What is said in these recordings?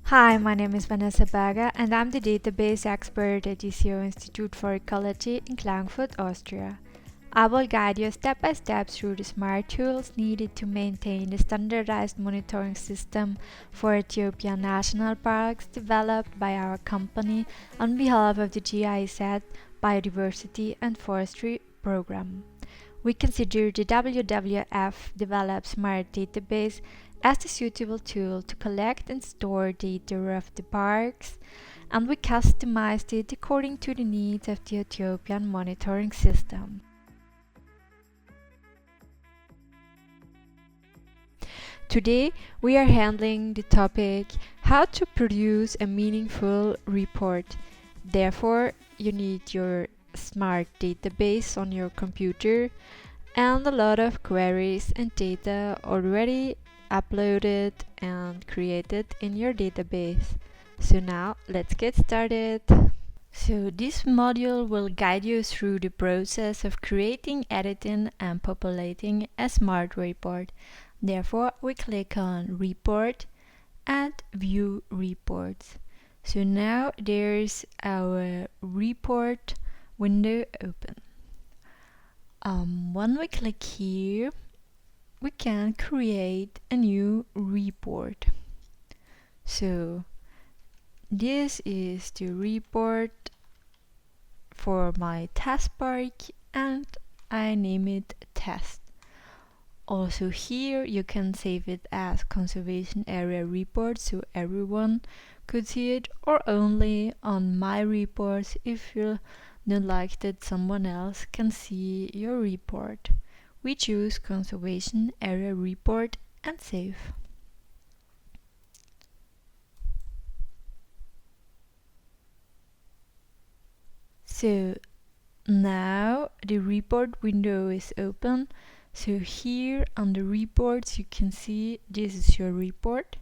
Hi, my name is Vanessa Berger and I'm the database expert at ECO Institute for Ecology in Klagenfurt, Austria. I will guide you step by step through the S.M.A.R.T tools needed to maintain the standardized monitoring system for Ethiopian national parks developed by our company on behalf of the GIZ Biodiversity and Forestry Program. We consider the WWF developed S.M.A.R.T database as the suitable tool to collect and store data of the parks, and we customized it according to the needs of the Ethiopian monitoring system. Today we are handling the topic how to produce a meaningful report. Therefore, you need your S.M.A.R.T database on your computer and a lot of queries and data already uploaded and created in your database. So now let's get started. So this module will guide you through the process of creating, editing and populating a S.M.A.R.T report. Therefore, we click on Report and View Reports. So now there's our report window open. When we click here, we can create a new report. So this is the report for my test park and I name it Test. Also here you can save it as conservation area report so everyone could see it, or only on my reports if you don't like that someone else can see your report. We choose conservation area report and save. So now the report window is open. So here on the reports you can see this is your report.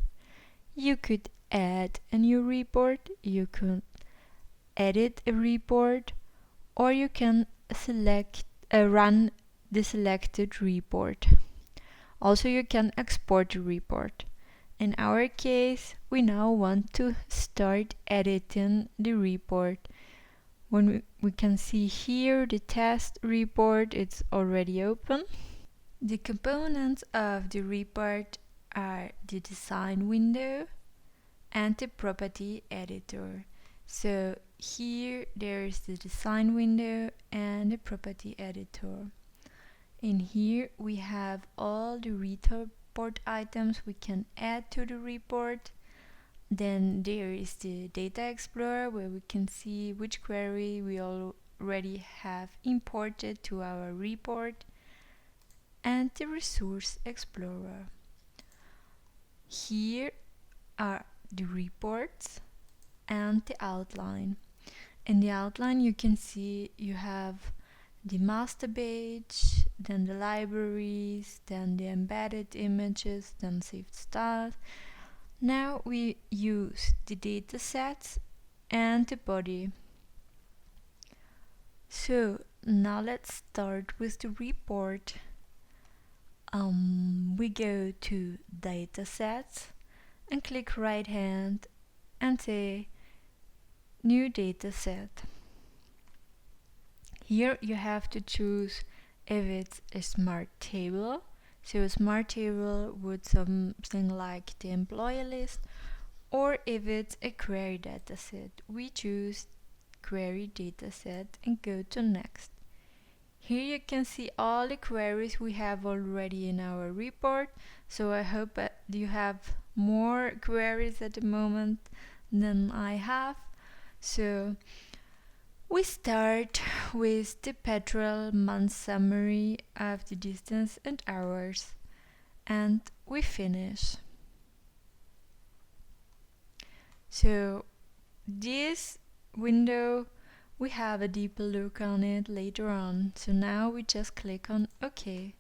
You could add a new report, you could edit a report, or you can run the selected report. Also you can export the report. In our case, we now want to start editing the report. When we can see here the test report, it's already open. The components of the report are the design window and the property editor. So here there's the design window and the property editor. In here we have all the report items we can add to the report. Then there is the data explorer where we can see which query we already have imported to our report, and the resource explorer. Here are the reports and the outline. In the outline you can see you have the master page, then the libraries, then the embedded images, then saved styles. Now we use the data sets and the body. So now let's start with the report. We go to data sets and click right hand and say new data set. Here you have to choose if it's a S.M.A.R.T table. So a S.M.A.R.T table would something like the employee list, or if it's a query dataset. We choose query dataset and go to next. Here you can see all the queries we have already in our report. So I hope that you have more queries at the moment than I have. So we start with the petrol month summary of the distance and hours, and we finish. So this window, we have a deeper look on it later on. So now we just click on OK.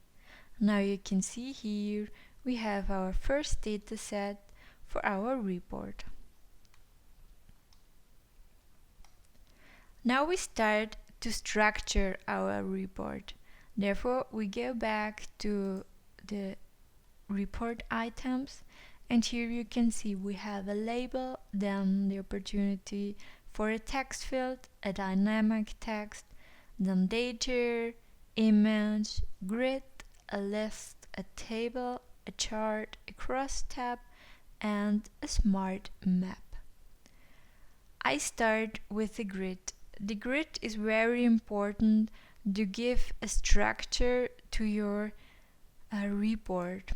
Now you can see here we have our first data set for our report. Now we start to structure our report. Therefore, we go back to the report items And here you can see we have a label, then the opportunity for a text field, a dynamic text, then data, image, grid, a list, a table, a chart, a cross tab, and a smart map. I start with the grid. The grid is very important to give a structure to your report.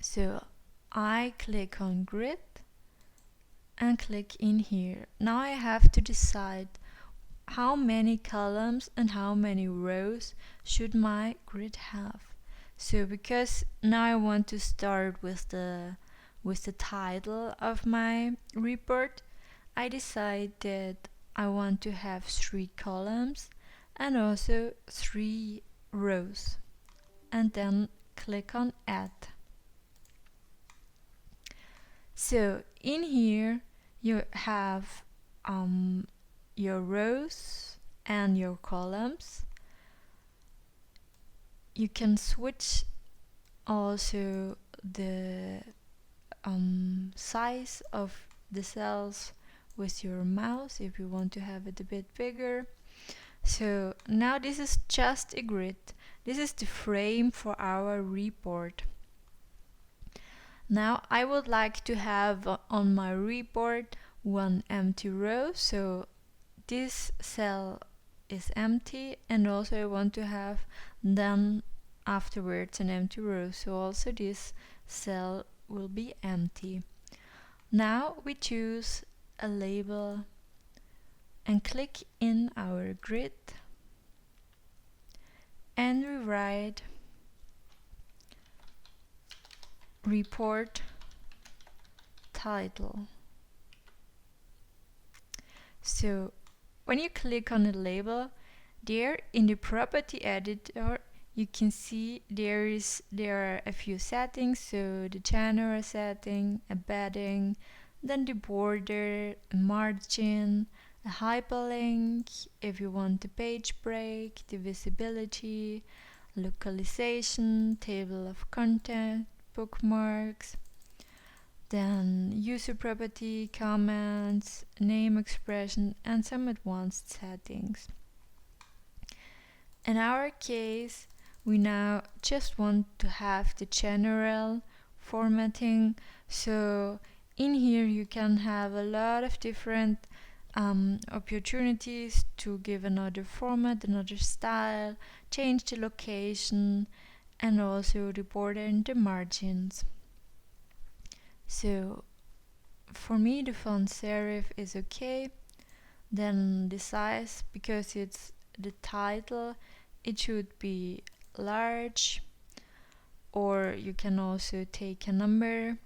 So I click on grid and click in here. Now I have to decide how many columns and how many rows should my grid have. So because now I want to start with the title of my report, I decide that I want to have 3 columns and also 3 rows, and then click on add. So in here you have your rows and your columns. You can switch also the size of the cells with your mouse if you want to have it a bit bigger. So now this is just a grid. This is the frame for our report. Now I would like to have on my report 1 empty row, so this cell is empty, and also I want to have then afterwards an empty row, so also this cell will be empty. Now we choose a label and click in our grid and we write report title. So when you click on the label, there in the property editor you can see there are a few settings, so the genre setting, a padding, then the border, a margin, a hyperlink, if you want the page break, the visibility, localization, table of content, bookmarks, then user property, comments, name expression, and some advanced settings. In our case, we now just want to have the general formatting, so in here you can have a lot of different opportunities to give another format, another style, change the location, and also the border and the margins. So for me the font serif is okay. Then the size, because it's the title, it should be large, or you can also take a number.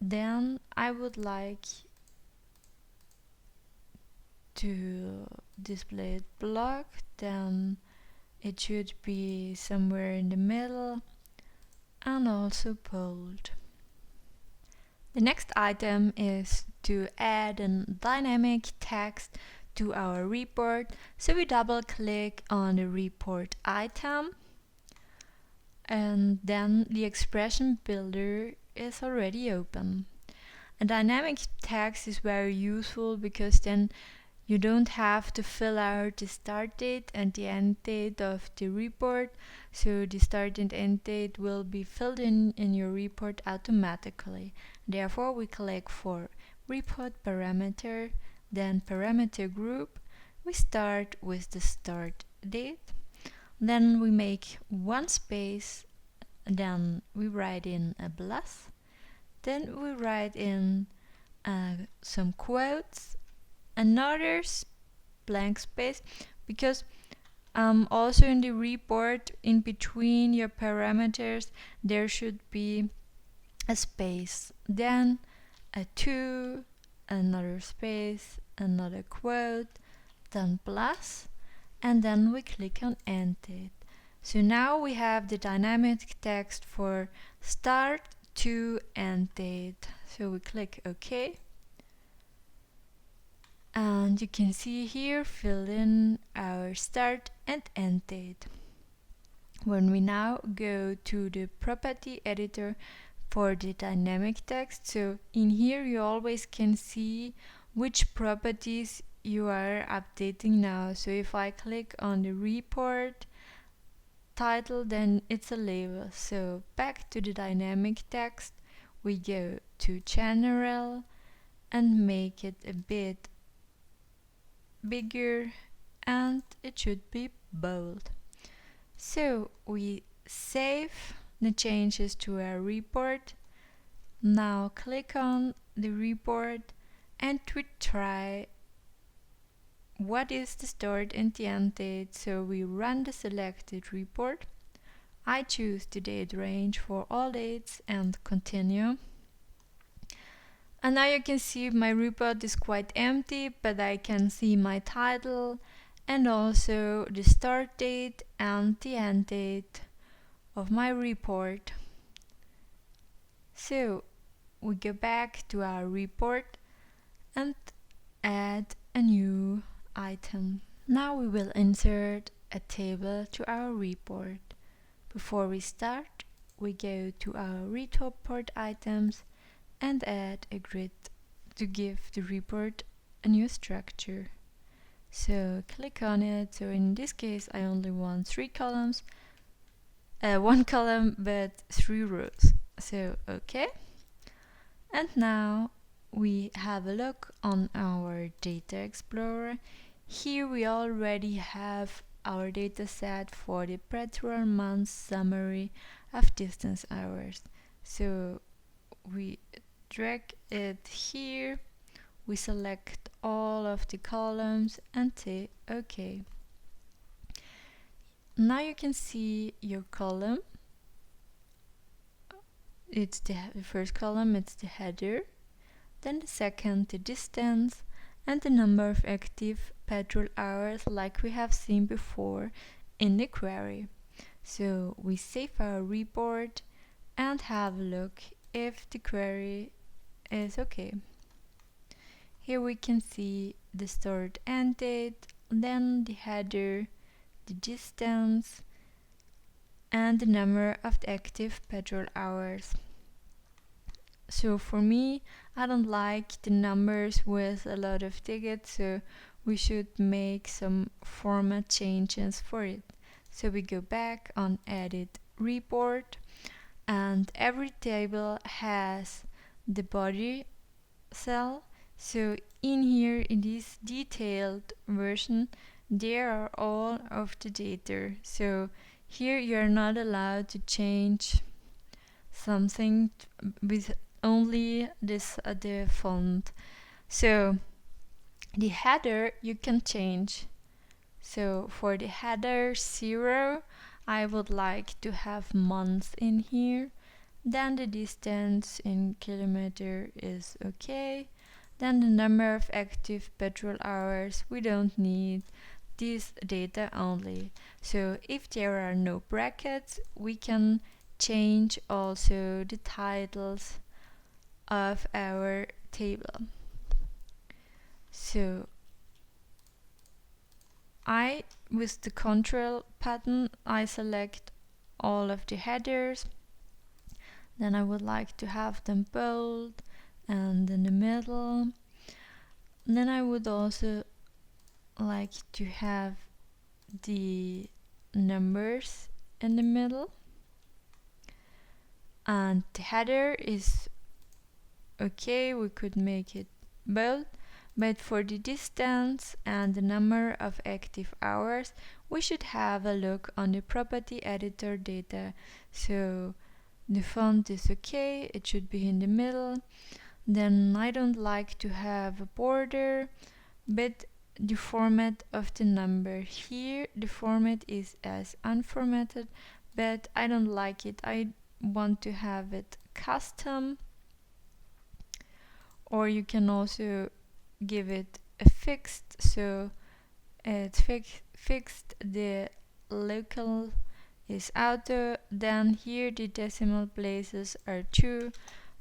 Then I would like to display it blocked, then it should be somewhere in the middle and also bold. The next item is to add a dynamic text to our report, so we double click on the report item and then the expression builder is already open. A dynamic text is very useful because then you don't have to fill out the start date and the end date of the report, so the start and end date will be filled in your report automatically. Therefore, we click for report parameter, then parameter group. We start with the start date, then we make 1 space, then we write in a plus, then we write in some quotes, another blank space, because also in the report in between your parameters there should be a space, then a 2, another space, another quote, then plus, and then we click on end date. So now we have the dynamic text for start to end date. So we click OK. And you can see here fill in our start and end date. When we now go to the property editor, for the dynamic text. So in here you always can see which properties you are updating now. So if I click on the report title, then it's a label. So back to the dynamic text, we go to general and make it a bit bigger, and it should be bold. So we save the changes to our report. Now click on the report and we try what is the start and the end date. So we run the selected report. I choose the date range for all dates and continue. And now you can see my report is quite empty, but I can see my title and also the start date and the end date of my report. So we go back to our report and add a new item. Now we will insert a table to our report. Before we start, we go to our report items and add a grid to give the report a new structure. So click on it. So in this case I only want 3 columns, 1 column but 3 rows. So okay. And now we have a look on our data explorer. Here we already have our data set for the Pretrial month summary of distance hours. So we drag it here, we select all of the columns and say OK. Now you can see your column. It's the first column, it's the header, then the second, the distance, and the number of active petrol hours like we have seen before in the query. So we save our report and have a look if the query is okay. Here we can see the start end date, then the header, the distance, and the number of the active petrol hours. So for me, I don't like the numbers with a lot of digits, so we should make some format changes for it. So we go back on edit report, and every table has the body cell. So in here, in this detailed version, there are all of the data. So here you are not allowed to change something with only this the font. So the header you can change. So for the header 0, I would like to have months in here. Then the distance in kilometer is okay. Then the number of active petrol hours, we don't need this data only. So if there are no brackets, we can change also the titles of our table. So with the control button, I select all of the headers. Then I would like to have them bold and in the middle. And then I would also like to have the numbers in the middle. And the header is okay, we could make it bold, but for the distance and the number of active hours, we should have a look on the property editor data. So the font is okay, it should be in the middle. Then I don't like to have a border, but the format of the number here, the format is as unformatted, but I don't like it. I want to have it custom, or you can also give it a fixed, so it's fixed, the local is auto. Then here the decimal places are 2.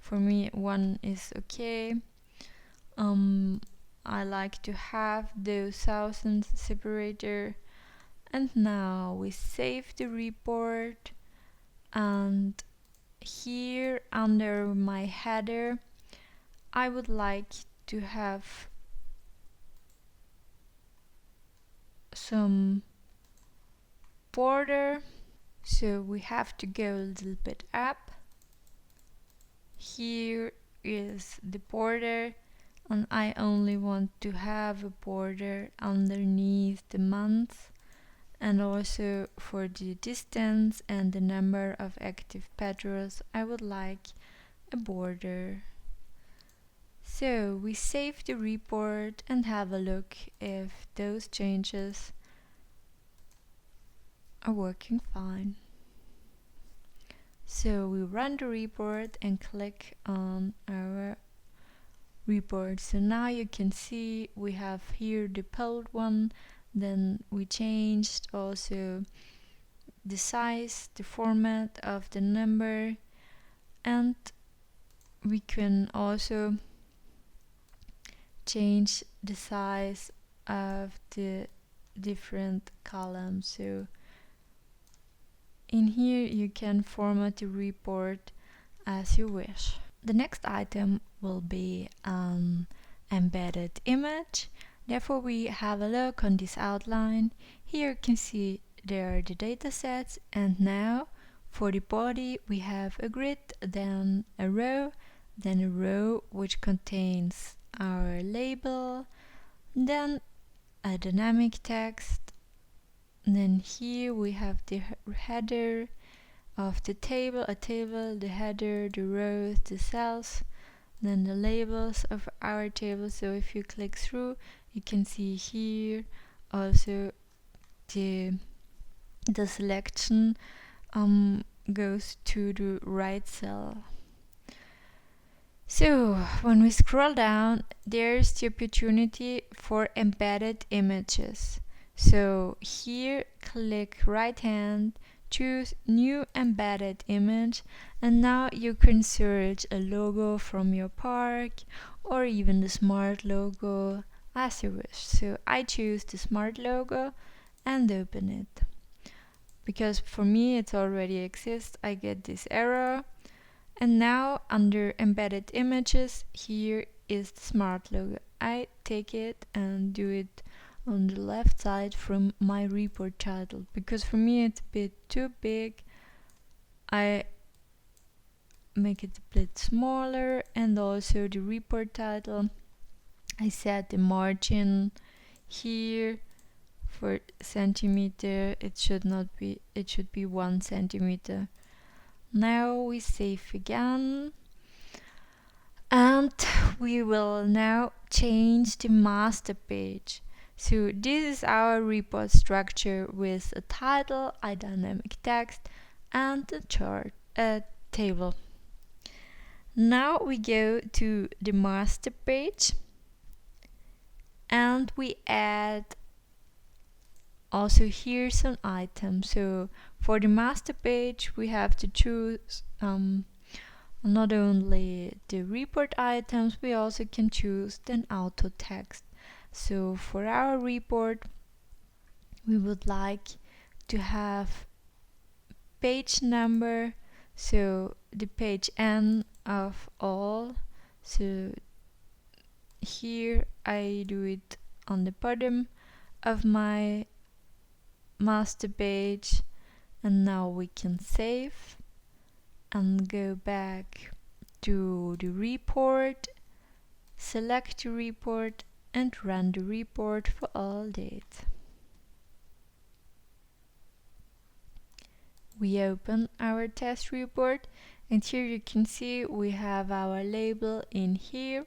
For me 1 is okay. I like to have those thousands separator. And now we save the report, and here under my header, I would like to have some border, so we have to go a little bit up. Here is the border, and I only want to have a border underneath the month, and also for the distance and the number of active petals I would like a border. So we save the report and have a look if those changes are working fine. So we run the report and click on our report. So now you can see we have here the pulled one, then we changed also the size, the format of the number, and we can also change the size of the different columns. So in here you can format the report as you wish. The next item will be an embedded image. Therefore we have a look on this outline. Here you can see there are the datasets, and now for the body we have a grid, then a row which contains our label, then a dynamic text, then here we have the header of the table, the header, the rows, the cells, then the labels of our table. So if you click through, you can see here also the selection goes to the right cell. So when we scroll down, there's the opportunity for embedded images. So here click right hand, choose new embedded image, and now you can search a logo from your park or even the S.M.A.R.T logo as you wish. So I choose the S.M.A.R.T logo and open it. Because for me it already exists, I get this error. And now under embedded images, here is the S.M.A.R.T logo. I take it and do it on the left side from my report title, because for me it's a bit too big. I make it a bit smaller, and also the report title, I set the margin here for centimeter. It should be 1 centimeter. Now we save again, and we will now change the master page. So this is our report structure with a title, a dynamic text, and a chart, a table. Now we go to the master page and we add also here some items. So for the master page we have to choose not only the report items, we also can choose the auto text. So for our report we would like to have page number, so the page N of all. So here I do it on the bottom of my master page, and now we can save and go back to the report, select the report and run the report for all dates. We open our test report, and here you can see we have our label in here,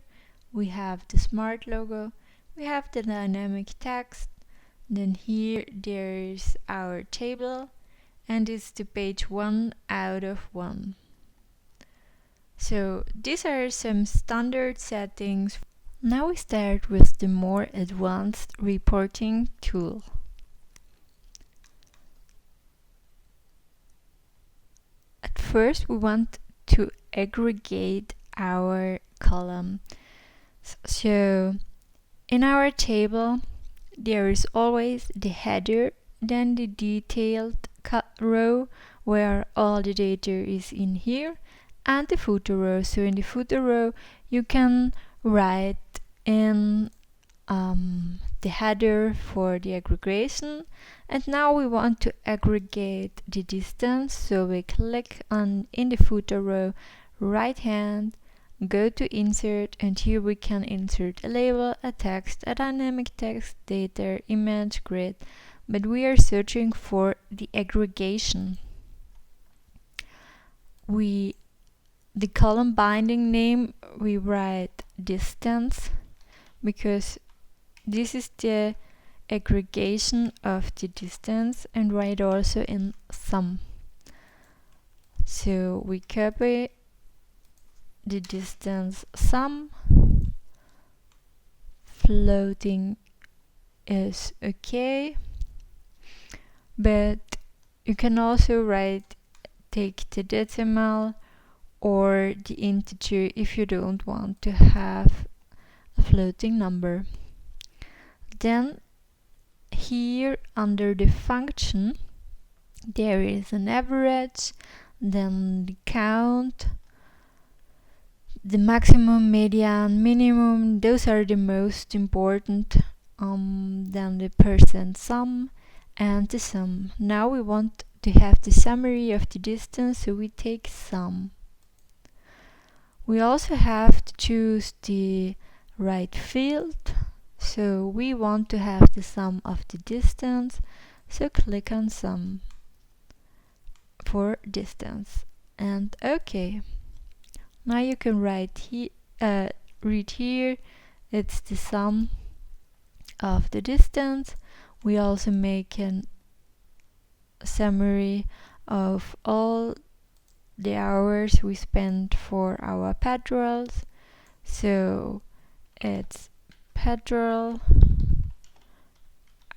we have the S.M.A.R.T logo, we have the dynamic text, then here there's our table, and it's the page 1 out of 1. So these are some standard settings. Now we start with the more advanced reporting tool. At first we want to aggregate our column. So in our table there is always the header, then the detailed row where all the data is in here, and the footer row. So in the footer row you can write in the header for the aggregation. And now we want to aggregate the distance, so we click on in the footer row, right hand, go to insert, and here we can insert a label, a text, a dynamic text, data, image, grid, but we are searching for the aggregation. The column binding name, we write distance, because this is the aggregation of the distance, and write also in sum. So we copy the distance sum, floating is okay, but you can also take the decimal or the integer if you don't want to have a floating number. Then here under the function there is an average, then the count, the maximum, median, minimum, those are the most important, then the percent sum and the sum. Now we want to have the summary of the distance, so we take sum. We also have to choose the right field, so we want to have the sum of the distance, so click on sum for distance and OK. Now you can read here, it's the sum of the distance. We also make a summary of all the hours we spent for our patrols. So it's patrol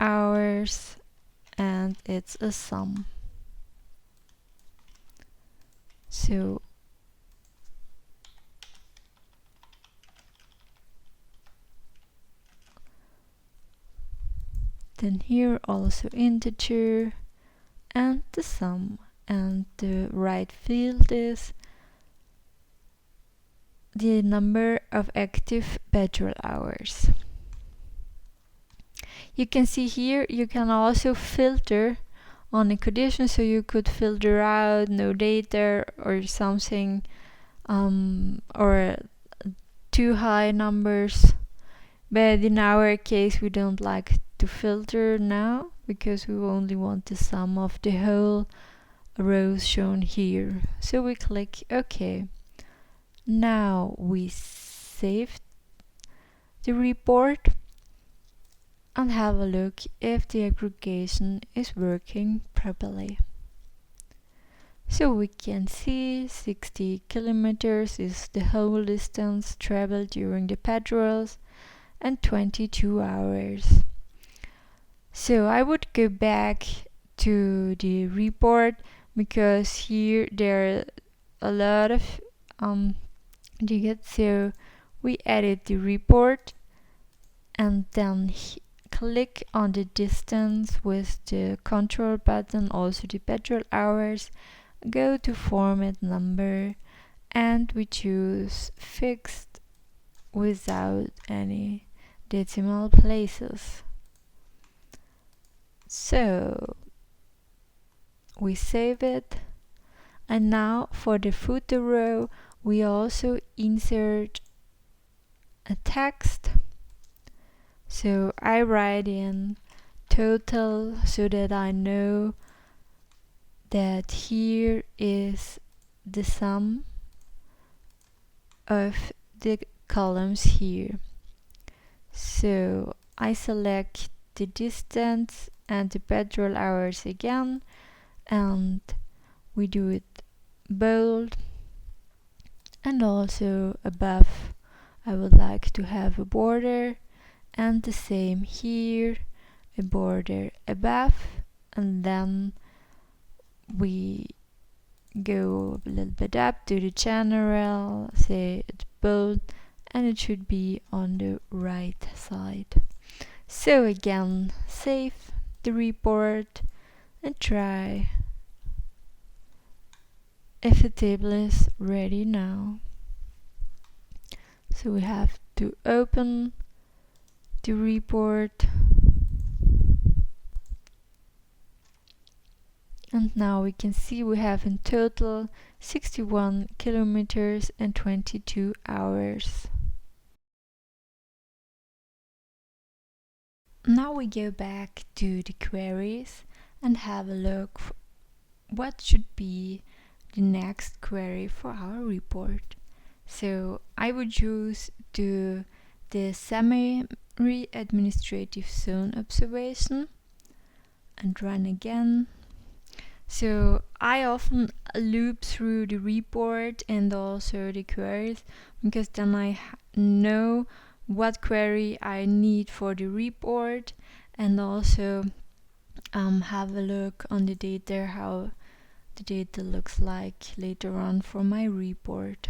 hours and it's a sum. So then here also integer and the sum, and the right field is the number of active patrol hours. You can see here you can also filter on a condition, so you could filter out no data or something, or too high numbers, but in our case we don't like to filter now because we only want the sum of the whole rows shown here. So we click OK. Now we save the report and have a look if the aggregation is working properly. So we can see 60 kilometers is the whole distance traveled during the patrols and 22 hours. So I would go back to the report, because here there are a lot of digits. So we edit the report and then click on the distance with the control button, also the patrol hours, go to format number, and we choose fixed without any decimal places. So we save it, and now for the footer row we also insert a text. So I write in total so that I know that here is the sum of the columns here. So I select the distance and the patrol hours again, and we do it bold, and also above I would like to have a border, and the same here, a border above, and then we go a little bit up to the general, say it's bold, and it should be on the right side. So again, save the report and try if the table is ready now. So we have to open the report, and now we can see we have in total 61 kilometers and 22 hours. Now we go back to the queries and have a look what should be the next query for our report. So I would choose the S.M.A.R.T administrative zone observation and run again. So I often loop through the report and also the queries, because then I know what query I need for the report, and also have a look on the data, how the data looks like later on for my report.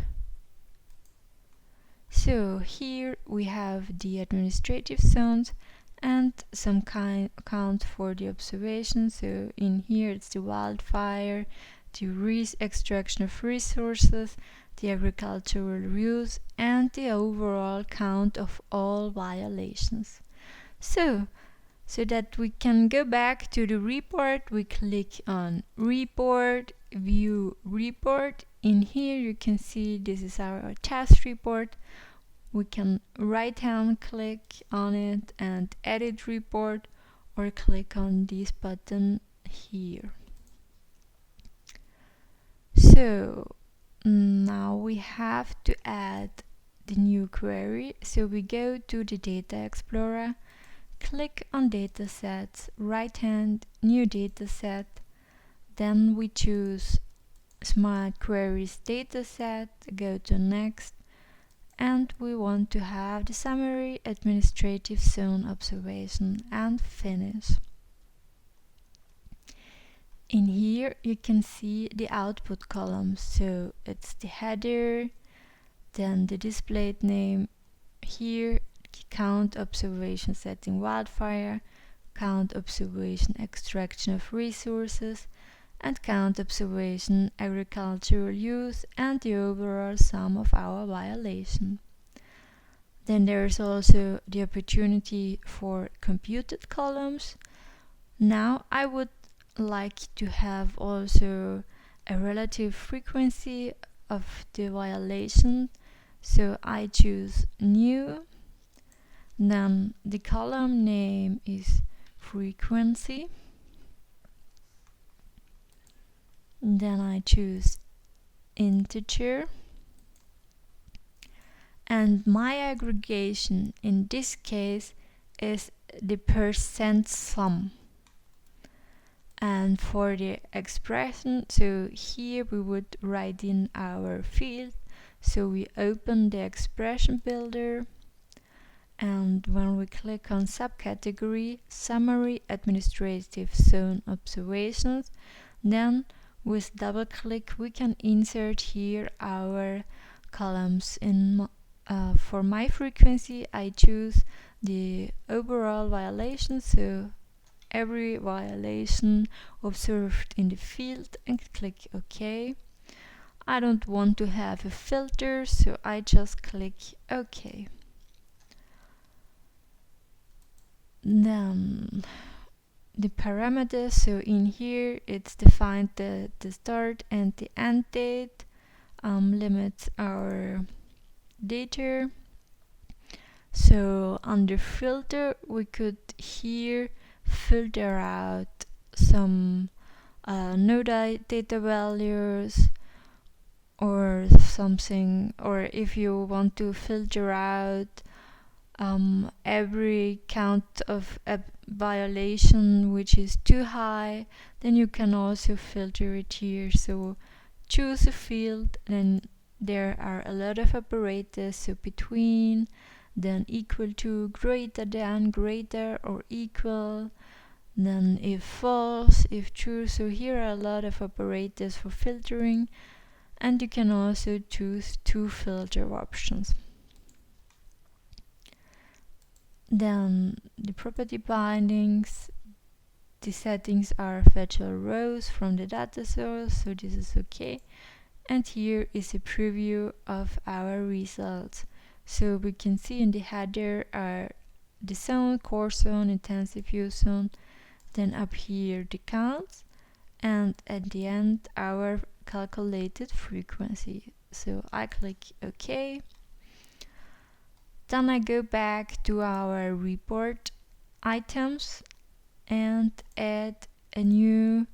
So here we have the administrative zones and some count for the observation. So in here it's the wildfire, the extraction of resources, the agricultural use, and the overall count of all violations. So that we can go back to the report, we click on Report, View Report. In here you can see this is our task report. We can right hand click on it and edit report, or click on this button here. So now we have to add the new query. So we go to the Data Explorer, click on Datasets, right hand, New Dataset, then we choose Smart Queries Dataset, go to Next, and we want to have the summary administrative zone observation, and finish. In here you can see the output columns, so it's the header, then the displayed name, here count observation setting wildfire, count observation extraction of resources, and count observation agricultural use, and the overall sum of our violation. Then there is also the opportunity for computed columns. Now I would like to have also a relative frequency of the violation, so I choose New, then the column name is frequency, then I choose integer, and my aggregation in this case is the percent sum. And for the expression, so here we would write in our field, so we open the expression builder, and when we click on subcategory summary administrative zone observations, then with double click we can insert here our columns. For my frequency I choose the overall violation, so every violation observed in the field, and click OK. I don't want to have a filter, so I just click OK. Then the parameters, so in here it's defined the start and the end date, limits our data. So under filter we could here filter out some no data values or something, or if you want to filter out every count of a violation which is too high, then you can also filter it here. So choose a field, then there are a lot of operators, so between, then equal to, greater than, greater or equal, then if false, if true. So here are a lot of operators for filtering, and you can also choose 2 filter options. Then the property bindings, the settings are fetch all rows from the data source, so this is okay. And here is a preview of our results. So we can see in the header are the zone, core zone, intensive use zone, then up here the counts, and at the end our calculated frequency. So I click OK. Then I go back to our report items and add a new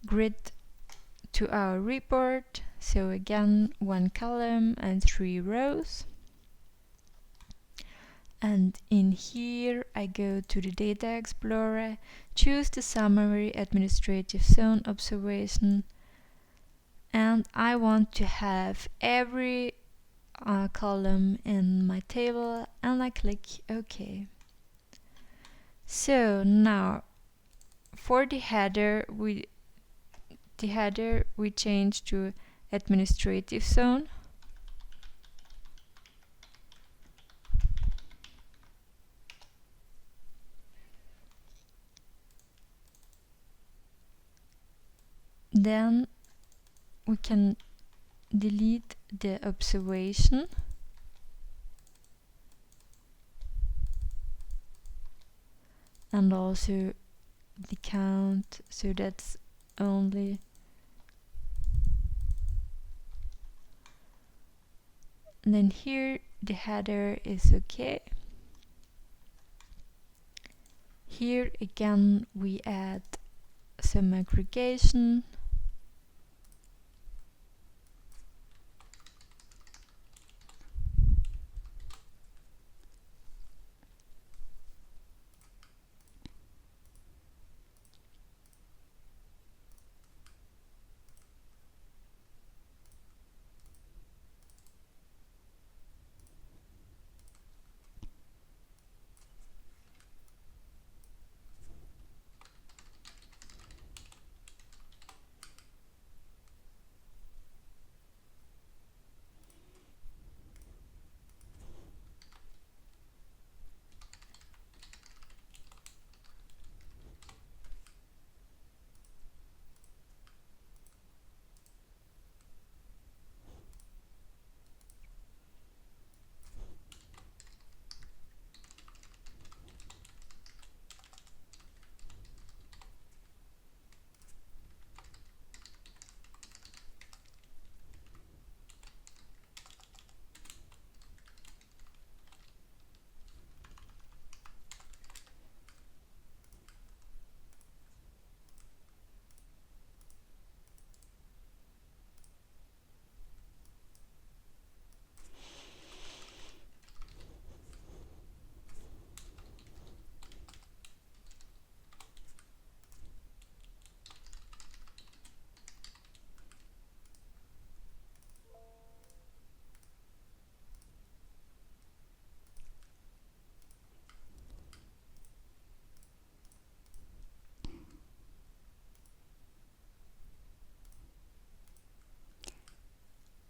grid to our report. So again, 1 column and 3 rows. And in here I go to the Data Explorer, choose the Summary Administrative Zone Observation, and I want to have every column in my table, and I click OK. So now for the header we change to Administrative Zone. Then we can delete the observation and also the count, so that's only and then here the header is okay. Here again we add some aggregation.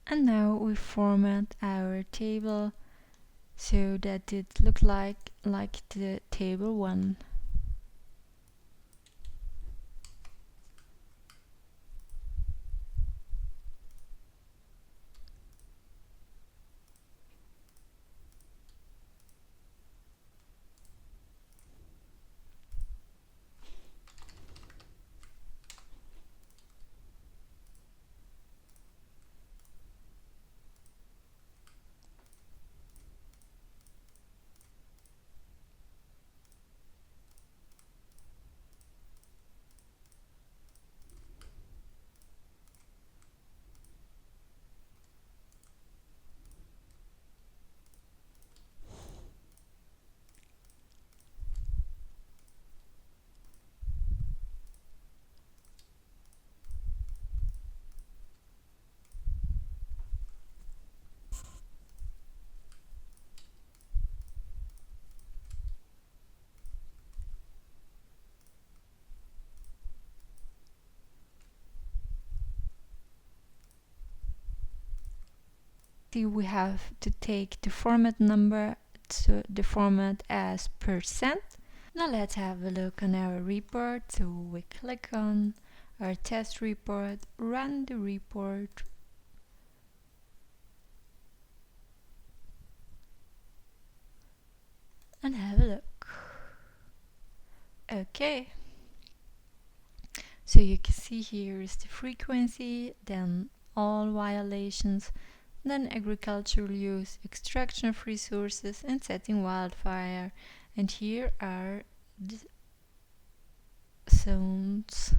And now we format our table so that it looks like the table 1. We have to take the format number, so the format as %. Now let's have a look on our report. So we click on our test report, run the report, Okay, so you can see here is the frequency, then all violations, then agricultural use, extraction of resources, and setting wildfire. And here are the zones.